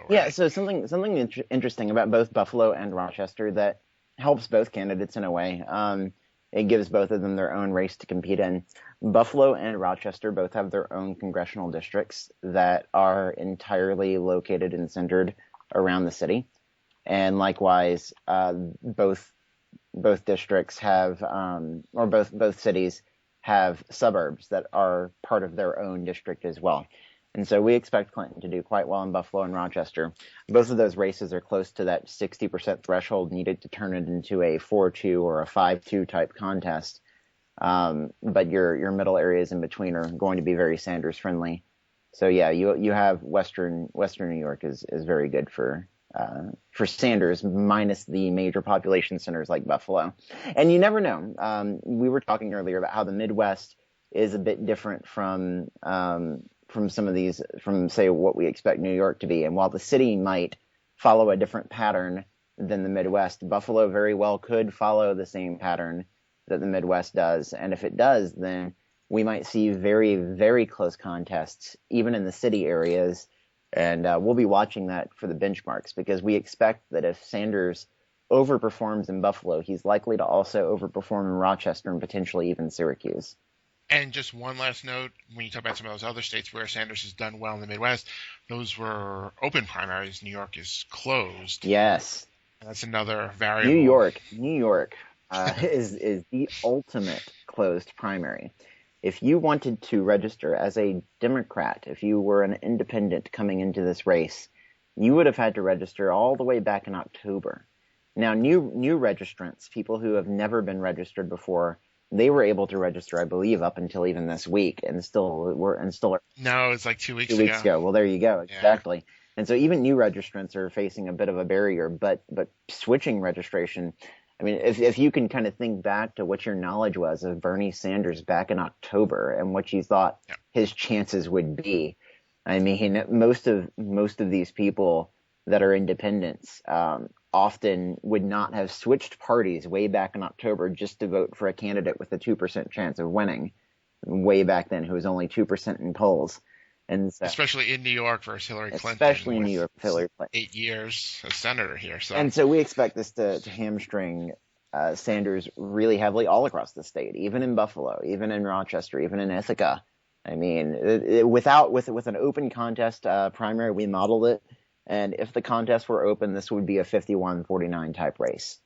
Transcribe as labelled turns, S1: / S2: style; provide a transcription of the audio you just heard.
S1: Yeah,
S2: right?
S1: so something interesting about both Buffalo and Rochester that helps both candidates in a way. It gives both of them their own race to compete in. Buffalo and Rochester both have their own congressional districts that are entirely located and centered around the city, and likewise, both districts have, or both cities have suburbs that are part of their own district as well. And so we expect Clinton to do quite well in Buffalo and Rochester. Both of those races are close to that 60% threshold needed to turn it into a 4-2 or a 5-2 type contest. But your middle areas in between are going to be very Sanders friendly. So yeah, you have Western New York is very good for Sanders, minus the major population centers like Buffalo. And you never know. We were talking earlier about how the Midwest is a bit different from some of these, from say what we expect New York to be. And while the city might follow a different pattern than the Midwest, Buffalo very well could follow the same pattern that the Midwest does. And if it does, then we might see very, very close contests, even in the city areas. And we'll be watching that for the benchmarks, because we expect that if Sanders overperforms in Buffalo, he's likely to also overperform in Rochester and potentially even Syracuse.
S2: And just one last note, when you talk about some of those other states where Sanders has done well in the Midwest, those were open primaries. New York is closed.
S1: Yes.
S2: And that's another variable.
S1: New York is the ultimate closed primary. If you wanted to register as a Democrat, if you were an independent coming into this race, you would have had to register all the way back in October. Now, new registrants, people who have never been registered before, they were able to register, I believe, up until even this week, and still are
S2: No, it's like 2 weeks
S1: 2 weeks ago. Well, there you go,
S2: Yeah.
S1: exactly. And so even new registrants are facing a bit of a barrier, but switching registration. I mean, if you can kind of think back to what your knowledge was of Bernie Sanders back in October and what you thought
S2: Yeah.
S1: his chances would be, I mean, most of these people that are independents often would not have switched parties way back in October just to vote for a candidate with a 2% chance of winning way back then, who was only 2% in polls. And so,
S2: Especially in New York versus Hillary Clinton.
S1: especially in New York, Hillary Clinton.
S2: 8 years as senator here. So.
S1: And so we expect this to hamstring Sanders really heavily all across the state, even in Buffalo, even in Rochester, even in Ithaca. I mean, with an open contest primary, we modeled it, and if the contest were open, this would be a 51-49 type race.